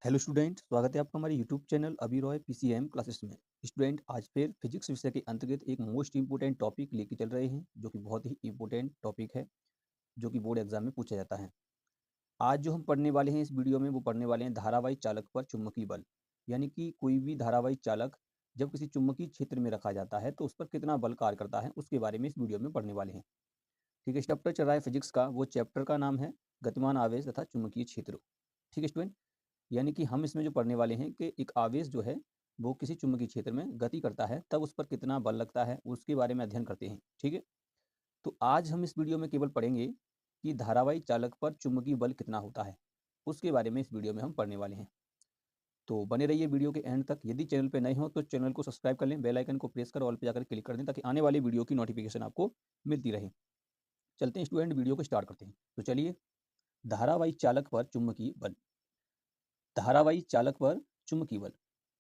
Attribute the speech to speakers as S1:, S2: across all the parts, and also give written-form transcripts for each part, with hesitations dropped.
S1: Hello student, स्वागत है आपका हमारे यूट्यूब चैनल अभी रॉय पीसीएम क्लासेस में। स्टूडेंट, आज फिर फिजिक्स विषय के अंतर्गत एक मोस्ट इंपोर्टेंट टॉपिक लेके चल रहे हैं, जो कि बहुत ही इंपोर्टेंट टॉपिक है, जो कि बोर्ड एग्जाम में पूछा जाता है। आज जो हम पढ़ने वाले हैं इस वीडियो में, वो पढ़ने वाले हैं धारावाही चालक पर चुंबकीय बल। यानी कि कोई भी धारावाही चालक जब किसी चुंबकीय क्षेत्र में रखा जाता है तो उस पर कितना बल कार्य करता है, उसके बारे में इस वीडियो में पढ़ने वाले हैं। ठीक है, चैप्टर चल रहा है फिजिक्स का, वो चैप्टर का नाम है गतिमान आवेश तथा चुंबकीय क्षेत्र। ठीक है स्टूडेंट, यानी कि हम इसमें जो पढ़ने वाले हैं कि एक आवेश जो है वो किसी चुंबकीय क्षेत्र में गति करता है, तब उस पर कितना बल लगता है उसके बारे में अध्ययन करते हैं। ठीक है, तो आज हम इस वीडियो में केवल पढ़ेंगे कि धारावाही चालक पर चुंबकीय बल कितना होता है, उसके बारे में इस वीडियो में हम पढ़ने वाले हैं। तो बने रहिए वीडियो के एंड तक। यदि चैनल पर नए हो तो चैनल को सब्सक्राइब कर लें, बेल आइकन को प्रेस कर ऑल पे जाकर क्लिक कर दें, ताकि आने वाली वीडियो की नोटिफिकेशन आपको मिलती रहे। चलते हैं स्टूडेंट, वीडियो को स्टार्ट करते हैं। तो चलिए, धारावाही चालक पर चुंबकीय बल। धारावाही चालक पर चुंबकीय बल।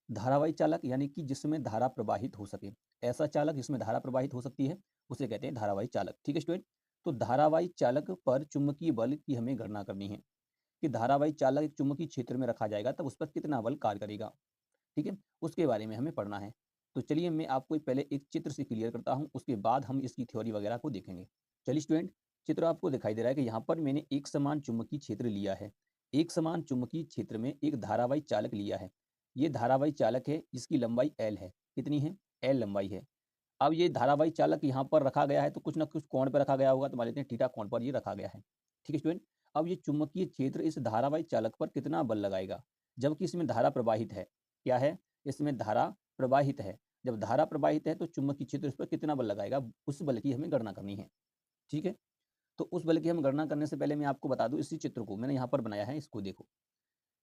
S1: धारावाही चालक यानी कि जिसमें धारा प्रवाहित हो सके, ऐसा चालक जिसमें धारा प्रवाहित हो सकती है उसे कहते हैं धारावाही चालक। ठीक है स्टूडेंट, तो धारावाही चालक पर चुंबकीय बल की हमें गणना करनी है कि धारावाही चालक एक चुंबकीय क्षेत्र में रखा जाएगा तब उस पर कितना बल कार्य करेगा। ठीक है, उसके बारे में हमें पढ़ना है। तो चलिए, मैं आपको पहले एक चित्र से क्लियर करता हूँ, उसके बाद हम इसकी थ्योरी वगैरह को देखेंगे। चलिए स्टूडेंट, चित्र आपको दिखाई दे रहा है कि यहाँ पर मैंने एक समान चुंबकीय क्षेत्र लिया है। एक समान चुंबकीय क्षेत्र में एक धारावाही चालक लिया है। ये धारावाही चालक है, इसकी लंबाई एल है। कितनी है? एल लंबाई है। अब ये धारावाही चालक यहाँ पर रखा गया है, तो कुछ ना कुछ कोण पर रखा गया होगा, तो मान लेते हैं थीटा कोण पर ये रखा गया है। ठीक है स्टूडेंट, अब ये चुंबकीय क्षेत्र इस धारावाही चालक पर कितना बल लगाएगा, जबकि इसमें धारा प्रवाहित है। क्या है? इसमें धारा प्रवाहित है। जब धारा प्रवाहित है तो चुंबकीय क्षेत्र इस पर कितना बल लगाएगा, उस बल की हमें गणना करनी है। ठीक है, तो उस बल की हम गणना करने से पहले मैं आपको बता दूं, इसी चित्र को मैंने यहाँ पर बनाया है, इसको देखो।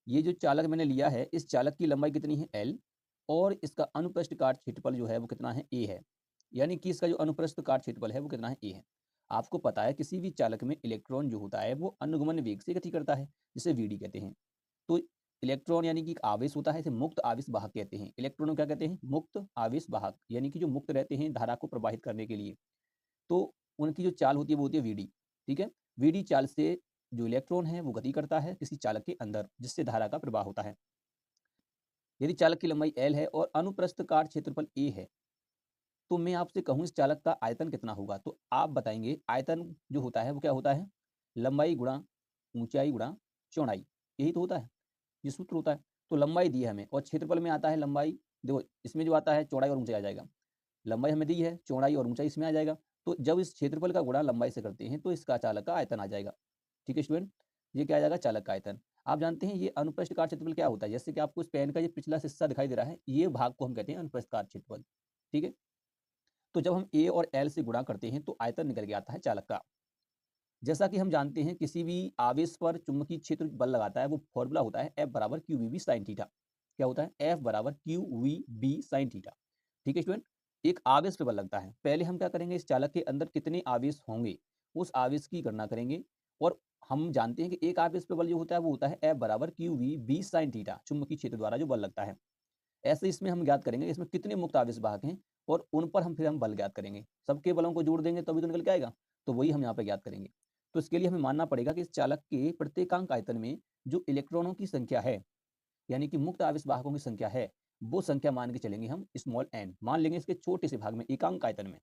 S1: ये जो चालक मैंने लिया है, इस चालक की लंबाई कितनी है? एल, और इसका अनुप्रस्थ काट क्षेत्रफल जो है वो कितना है? ए है। यानी कि इसका जो अनुप्रस्थ काट क्षेत्रफल है वो कितना है? ए है। आपको पता है किसी भी चालक में इलेक्ट्रॉन जो होता है वो अनुगमन वेग से गति करता है, जिसे वीडी कहते हैं। तो इलेक्ट्रॉन यानी कि एक आवेश होता है, इसे मुक्त आवेश वाहक कहते हैं। इलेक्ट्रॉन को क्या कहते हैं? मुक्त आवेश वाहक, यानी कि जो मुक्त रहते हैं धारा को प्रवाहित करने के लिए। तो उनकी जो चाल होती है वो होती है वीडी। ठीक है, वीडी चाल से जो इलेक्ट्रॉन है वो गति करता है किसी चालक के अंदर, जिससे धारा का प्रवाह होता है। यदि चालक की लंबाई एल है और अनुप्रस्थ काट क्षेत्रफल ए है, तो मैं आपसे कहूँ इस चालक का आयतन कितना होगा, तो आप बताएंगे आयतन जो होता है वो क्या होता है? लंबाई गुणा ऊंचाई गुणा चौड़ाई, यही तो होता है, ये सूत्र होता है। तो लंबाई दी है हमें और क्षेत्रफल में आता है लंबाई। देखो, इसमें जो आता है चौड़ाई और ऊंचाई आ जाएगा। लंबाई हमें दी है, चौड़ाई और ऊंचाई इसमें आ जाएगा। तो जब इस क्षेत्रफल का गुणा लंबाई से करते हैं तो इसका चालक का आयतन आ जाएगा। ठीक है स्टूडेंट, ये क्या आ जाएगा? चालक का आयतन। आप जानते हैं ये अनुप्रस्थ काट क्षेत्रफल क्या होता है? जैसे कि आपको इस पेन का ये पिछला हिस्सा दिखाई दे रहा है, ये भाग को हम कहते हैं अनुप्रस्थ काट क्षेत्रफल। ठीक है, तो जब हम ए और एल से गुणा करते हैं तो आयतन निकल के आता है चालक का। जैसा कि हम जानते हैं किसी भी आवेश पर चुंबकीय क्षेत्र बल लगाता है, वो फॉर्मूला होता है F बराबर Q V B sine theta. क्या होता है? F बराबर Q V B sine theta. ठीक है स्टूडेंट, एक आवेश पे बल लगता है। पहले हम क्या करेंगे, इस चालक के अंदर कितने आवेश होंगे उस आवेश की गणना करेंगे। और हम जानते हैं कि एक आवेश पे बल जो होता है वो होता है F बराबर Q V B sine theta, चुंबकीय क्षेत्र द्वारा जो बल लगता है। ऐसे इसमें हम ज्ञात करेंगे इसमें कितने मुक्त आवेश वाहक हैं, और उन पर हम बल ज्ञात करेंगे। सबके बलों को जोड़ देंगे तभी तो निकल के आएगा, तो वही हम यहाँ पे ज्ञात करेंगे। तो इसके लिए हमें मानना पड़ेगा कि इस चालक के प्रत्येकांक आयतन में जो इलेक्ट्रॉनों की संख्या है, यानी कि मुक्त आवेश वाहकों की संख्या है, वो संख्या मान के चलेंगे हम स्मॉल एन। मान लेंगे इसके छोटे से भाग में, एकांक आयतन में,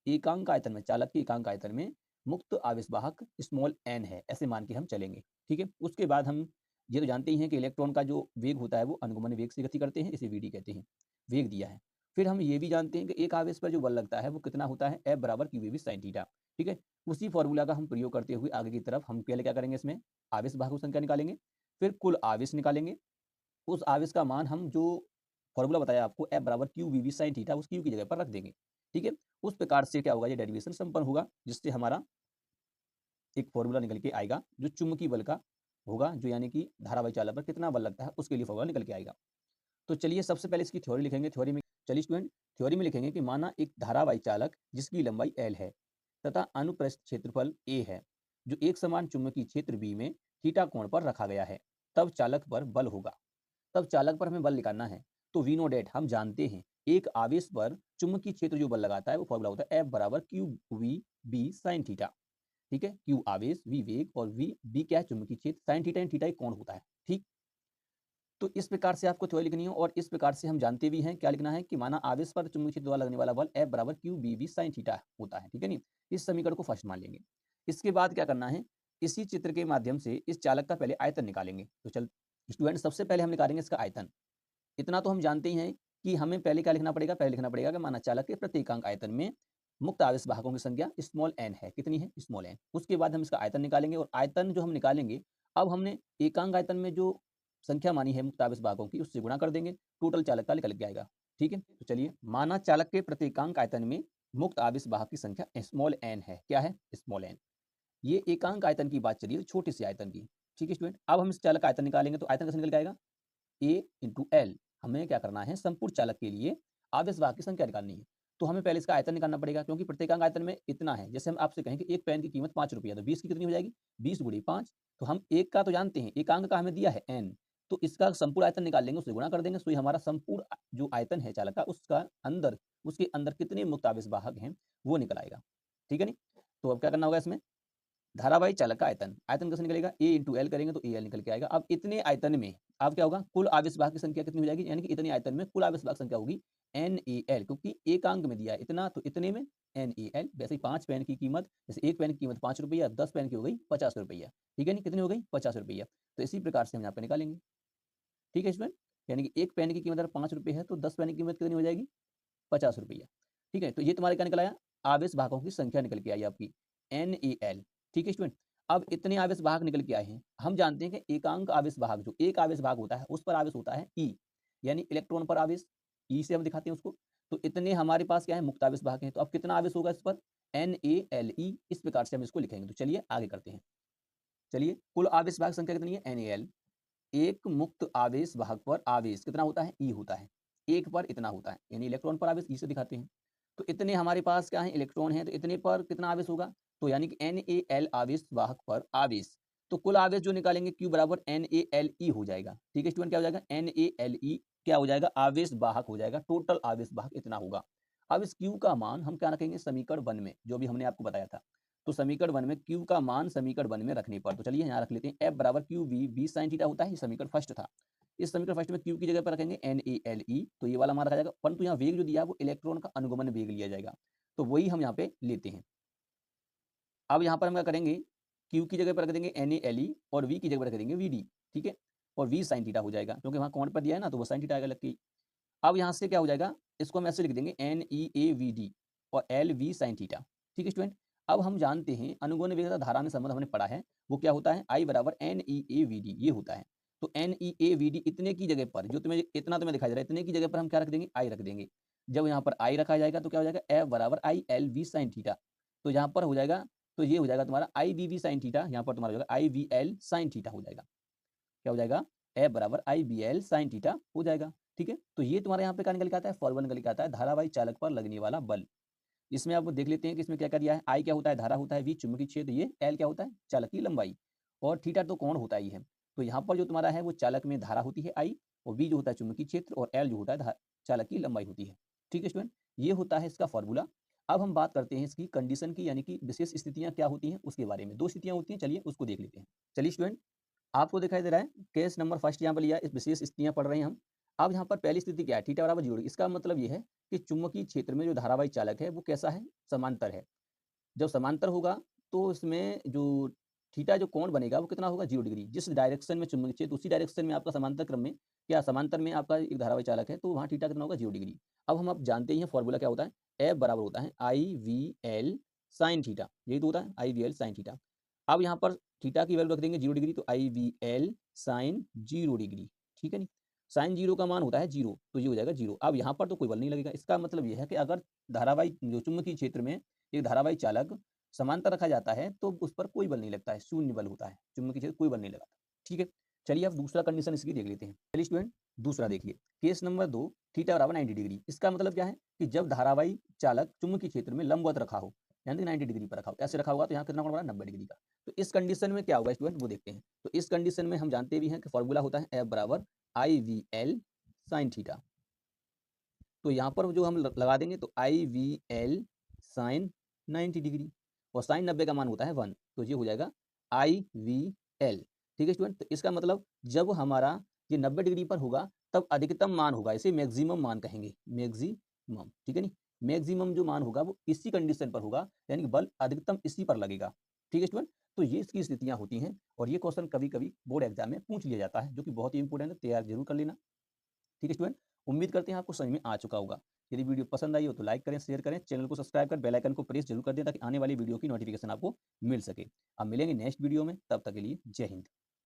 S1: एकांक आयतन में, चालक के एकांक आयतन में मुक्त आवेश वाहक स्मॉल एन है, ऐसे मान के हम चलेंगे। ठीक है, उसके बाद हम ये तो जानते ही हैं कि इलेक्ट्रॉन का जो वेग होता है वो अनुगमन वेग से गति करते हैं, इसे वीडी कहते हैं। वेग दिया है। फिर हम ये भी जानते हैं कि एक आवेश पर जो बल लगता है वो कितना होता है? F बराबर Q V B sine theta. ठीक है, उसी फॉर्मूला का हम प्रयोग करते हुए आगे की तरफ हम पहले क्या करेंगे, इसमें आवेश वाहकों की संख्या निकालेंगे, फिर कुल आवेश निकालेंगे। उस आवेश का मान हम जो फॉर्मूला बताया आपको F बराबर Q V B sine theta, उस क्यू की जगह पर रख देंगे। ठीक है, उस प्रकार से क्या होगा, ये डेरिवेशन संपन्न होगा, जिससे हमारा एक फॉर्मूला निकल के आएगा जो चुंबकीय बल का होगा, जो यानी कि धारावाही चालक पर कितना बल लगता है उसके लिए फॉर्मूला निकल के आएगा। तो चलिए सबसे पहले इसकी थ्योरी लिखेंगे। थ्योरी में चलिए स्टूडेंट, थ्योरी में लिखेंगे कि माना एक धारावाही चालक जिसकी लंबाई एल है तथा अनुप्रस्थ क्षेत्रफल ए है, जो एक समान चुंबकीय क्षेत्र बी में थीटा कोण पर रखा गया है, तब चालक पर बल होगा। तब चालक पर हमें बल निकालना है। तो वी नो डेट, हम जानते हैं एक आवेश पर चुंबकीय क्षेत्र जो बल लगाता है वो फॉर्मूला होता है F बराबर Q V B sine theta. ठीक है, क्यू आवेश, वी वेग और वी बी क्या है? चुंबकीय क्षेत्र, साइन थीटा इन थीटा एक कोण होता है। ठीक, तो इस प्रकार से आपको थ्योरी लिखनी है और इस प्रकार से हम जानते भी हैं क्या लिखना है कि माना आवेश पर चुंबकीय क्षेत्र द्वारा लगने वाला बल F बराबर Q B V sine theta होता है, ठीक है नहीं। इस समीकरण को फर्स्ट मान लेंगे। इसके बाद क्या करना है, इसी चित्र के माध्यम से इस चालक का पहले आयतन निकालेंगे। तो चल स्टूडेंट, सबसे पहले हम निकालेंगे इसका आयतन। इतना तो हम जानते ही हैं कि हमें पहले क्या लिखना पड़ेगा, पहले लिखना पड़ेगा कि माना चालक के प्रति एकांक आयतन में मुक्त आवेश वाहकों की संख्या स्मॉल n है। कितनी है? Small n। उसके बाद हम इसका आयतन निकालेंगे और आयतन जो हम निकालेंगे, अब हमने एकांक आयतन में जो संख्या मानी है मुक्त आवेश वाहकों की, उससे गुणा कर देंगे, टोटल चालक का निकल के आएगा। ठीक है, तो चलिए, माना चालक के प्रति एकांक आयतन में मुक्त आवेश वाहक की संख्या स्मॉल n है। क्या है? Small n। ये एकांक आयतन की बात चलिए, छोटे से आयतन की। ठीक है स्टूडेंट, अब हम इस चालक का आयतन निकालेंगे, तो आयतन कैसे निकल के आएगा? A into L. हमें क्या करना है, संपूर्ण चालक के लिए आवेश वाहक की संख्या निकालनी है। तो हमें पहले इसका आयतन निकालना पड़ेगा, क्योंकि प्रत्येकांक आयतन में इतना है। जैसे हम आपसे कहें कि एक पेन की कीमत 5 रुपया, तो 20 की कितनी हो जाएगी? 20 गुणी 5। तो हम एक का तो जानते हैं, एकांक का हमें दिया है n, तो इसका संपूर्ण आयतन निकाल लेंगे, उससे गुणा कर देंगे। तो ये हमारा संपूर्ण जो आयतन है चालक का, उसके अंदर कितने मुक्त आवेश वाहक हैं वो निकल आएगा। ठीक है नहीं। तो अब क्या करना होगा, इसमें धारावाही चालक का आयतन, आयतन कैसे निकलेगा? A इंटू एल करेंगे तो AL निकल के आएगा। अब इतने आयतन में अब क्या होगा, कुल आवेश वाहक की संख्या कितनी हो जाएगी, यानी कि इतने आयतन में कुल आवेश वाहक संख्या होगी NaL, क्योंकि एकांक में दिया है इतना, तो इतने में NaL। वैसे ही 5 पेन की कीमत, जैसे एक पेन की कीमत 5 रुपया, 10 पेन की हो गई 50 रुपया। ठीक है नहीं, कितनी हो गई? 50 रुपया। तो इसी प्रकार से हम यहाँ पे निकालेंगे। ठीक है स्टूडेंट, यानी कि एक पेन की कीमत अगर 5 रुपये है तो 10 पेन की कीमत कितनी हो जाएगी? 50 रुपया। ठीक है, तो ये तुम्हारे क्या निकल आया? आवेश वाहकों की संख्या निकल के आई आपकी NaL। ठीक है स्टूडेंट, अब इतने आवेश वाहक निकल के आए हैं। हम जानते हैं कि एकांक आवेश वाहक, जो एक आवेश वाहक होता है उस पर आवेश होता है E, यानी इलेक्ट्रॉन पर आवेश, E से हम दिखाते हैं उसको। तो इतने हमारे पास क्या है, मुक्त आवेश वाहक हैं। तो अब कितना आवेश होगा इस पर? NaLe। इस प्रकार से हम इसको लिखेंगे। तो चलिए आगे करते हैं। चलिए, कुल आवेश वाहक संख्या कितनी है? NaL। एक मुक्त आवेश वाहक पर आवेश कितना होता है? E होता है। एक पर इतना होता है, यानी इलेक्ट्रॉन पर आवेश E से दिखाते हैं। तो इतने हमारे पास क्या है, इलेक्ट्रॉन है, तो इतने पर कितना आवेश होगा? तो यानी कि NaL आवेश वाहक पर आवेश। तो कुल आवेश जो निकालेंगे Q बराबर NaLe हो जाएगा। ठीक है स्टूडेंट, क्या हो जाएगा? NaLe क्या हो जाएगा? आवेश वाहक हो जाएगा। टोटल आवेश वाहक इतना होगा। अब इस Q का मान हम क्या रखेंगे? समीकरण 1 में, जो भी हमने आपको बताया था। तो समीकरण 1 में Q का मान समीकरण 1 में रखने पर, तो चलिए यहाँ रख लेते हैं, F बराबर क्यू बी साइन थीटा होता है। ये समीकरण फर्स्ट था। इस समीकरण फर्स्ट में Q की जगह पर रखेंगे NaLe, तो ये वाला मान रखा जाएगा। परंतु यहाँ वेग जो दिया है वो इलेक्ट्रॉन का अनुगमन वेग लिया जाएगा, तो वही हम यहाँ पे लेते हैं। अब यहाँ पर हम क्या करेंगे, Q की जगह पर रख देंगे NaLe और V की जगह पर रख देंगे Vd। ठीक है, और V साइन थीटा हो जाएगा, क्योंकि वहाँ कौन पर दिया है ना, तो वो साइन थीटा आएगा लग के। अब यहाँ से क्या हो जाएगा, इसको हम ऐसे लिख देंगे NeAVd और LV साइन थीटा। ठीक है स्टूडेंट, अब हम जानते हैं अनुगमन वेग तथा धारा में संबंध हमने पढ़ा है, वो क्या होता है? I बराबर NeAVd, ये होता है। तो NeAVd इतने की जगह पर, जो तुम्हें इतना तुम्हें दिखाई दे रहा है, इतने की जगह पर हम क्या रख देंगे? I रख देंगे। जब यहाँ पर I रखा जाएगा तो क्या हो जाएगा? F बराबर ILV साइन थीटा। तो यहाँ पर हो जाएगा, तो ये हो जाएगा तुम्हारा IVV साइन थीटा, यहाँ पर तुम्हारा हो जाएगा IVL साइन थीटा हो जाएगा। क्या हो जाएगा? F बराबर IVL साइन थीटा हो जाएगा। ठीक है, तो ये तुम्हारे यहाँ पे क्या निकल के आता है? फॉर्मूला निकल के आता है धारावाही चालक पर लगने वाला बल। इसमें आप देख लेते हैं कि इसमें क्या क्या दिया है। I क्या होता है? धारा होता है। V चुंबकीय क्षेत्र, ये L क्या होता है? चालक की लंबाई, और थीटा तो कोण होता ही है। तो यहाँ पर जो तुम्हारा है वो चालक में धारा होती है I, और V जो होता है चुंबकीय क्षेत्र, और L जो होता है चालक की लंबाई होती है। ठीक है स्टूडेंट, ये होता है इसका फॉर्मूला। अब हम बात करते हैं इसकी कंडीशन की, यानी कि विशेष स्थितियां क्या होती हैं उसके बारे में। 2 स्थितियां होती हैं, चलिए उसको देख लेते हैं। चलिए स्टूडेंट, आपको दिखाई दे रहा है केस नंबर फर्स्ट यहाँ पर लिया, इस विशेष स्थितियां पढ़ रहे हैं हम। अब यहाँ पर पहली स्थिति क्या है? थीटा बराबर 0। इसका मतलब ये है कि चुंबकीय क्षेत्र में जो धारावाही चालक है वो कैसा है? समांतर है। जब समांतर होगा तो इसमें जो थीटा जो कोण बनेगा वो कितना होगा? 0 डिग्री। जिस डायरेक्शन में चुंबकीय क्षेत्र, उसी डायरेक्शन में आपका समांतर क्रम में, क्या समांतर में आपका एक धारावाही चालक है, तो वहाँ थीटा कितना होगा? 0 डिग्री। अब हम जानते ही हैं फॉर्मूला क्या होता है, F बराबर होता है IVL साइन थीटा, यही तो होता है IVL साइन थीटा। अब यहाँ पर थीटा की वैल्यू रख देंगे 0 डिग्री, तो IVL साइन 0 डिग्री। ठीक है नहीं, साइन 0 का मान होता है 0, तो ये हो जाएगा 0। अब यहाँ पर तो कोई बल नहीं लगेगा। इसका मतलब ये है कि अगर धारावाही जो चुंबकीय क्षेत्र में एक धारावाही चालक समांतर रखा जाता है तो उस पर कोई बल नहीं लगता है, शून्य बल होता है, चुंबकीय क्षेत्र कोई बल नहीं लगाता। ठीक है, चलिए अब दूसरा कंडीशन इसकी देख लेते हैं। चलिए स्टूडेंट, दूसरा देखिए, केस नंबर 2, थीटा बराबर 90 डिग्री। इसका मतलब क्या है कि जब धारावाही चालक चुंबकीय क्षेत्र में लंबवत रखा हो, यानी कि 90 डिग्री पर रखा हो, ऐसे रखा होगा तो यहाँ कितना कोण बना? 90 डिग्री का। तो इस कंडीशन में क्या होगा स्टूडेंट, वो देखते हैं। तो इस कंडीशन में हम जानते भी हैं कि फॉर्मूला होता है F बराबर IVL साइन थीटा। तो यहाँ पर जो हम लगा देंगे, तो IVL साइन 90 डिग्री, और साइन 90 का मान होता है 1, तो ये हो जाएगा IVL। ठीक है स्टूडेंट, तो इसका मतलब जब हमारा ये 90 डिग्री पर होगा तब अधिकतम मान होगा, इसे मैक्सिमम मान कहेंगे, मैक्सिमम, ठीक है नहीं। मैक्सिमम जो मान होगा वो इसी कंडीशन पर होगा, यानी कि बल अधिकतम इसी पर लगेगा, ठीक है स्टूडेंट। तो ये इसकी स्थितियां होती हैं और ये क्वेश्चन कभी कभी बोर्ड एग्जाम में पूछ लिया जाता है, जो कि बहुत ही इंपॉर्टेंट है, तैयार जरूर कर लेना, ठीक है स्टूडेंट। उम्मीद करते हैं आपको समझ में आ चुका होगा। यदि वीडियो पसंद आई हो तो लाइक करें, शेयर करें, चैनल को सब्सक्राइब कर बेल आइकन को प्रेस जरूर कर दें ताकि आने वाली वीडियो की नोटिफिकेशन आपको मिल सके। अब मिलेंगे नेक्स्ट वीडियो में, तब तक के लिए जय हिंद।